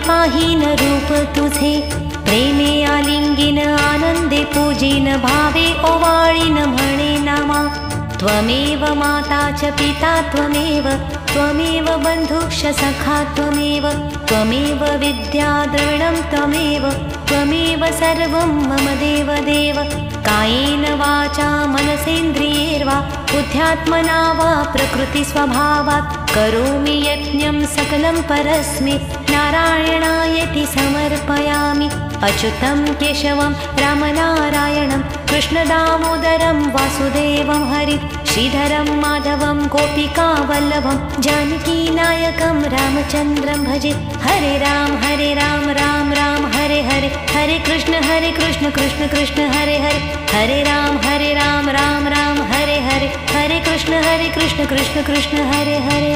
पाहीन रूप तुझे, प्रेमे आलिंगिन आनंदे पूजिन, भावे ओवाळीन म्हणे नामा। त्वमेव माता च पिता त्वमेव, त्वमेव बन्धुश्च सखा त्वमेव, त्वमेव विद्या द्रविणं त्वमेव, त्वमेव सर्वं मम देवदेव। कायेन वाचा मनसेन्द्रियैर्वा बुद्ध्यात्मना वा प्रकृतिस्वभावात् करोमि यज्ञं सकलं परस्मै नारायणायेति समर्पयामि। अच्युतं केशवं रामनारायणं कृष्णदामोदरं वासुदेवं हरि श्रीधरं माधवं गोपिकावल्लभं जानकीनायकं रामचन्द्रं भजे। हरे राम राम राम हरे हरे, हरे कृष्ण कृष्ण कृष्ण हरे हरे, हरे राम राम राम हरे हरे, हरे कृष्ण कृष्ण कृष्ण हरे हरे।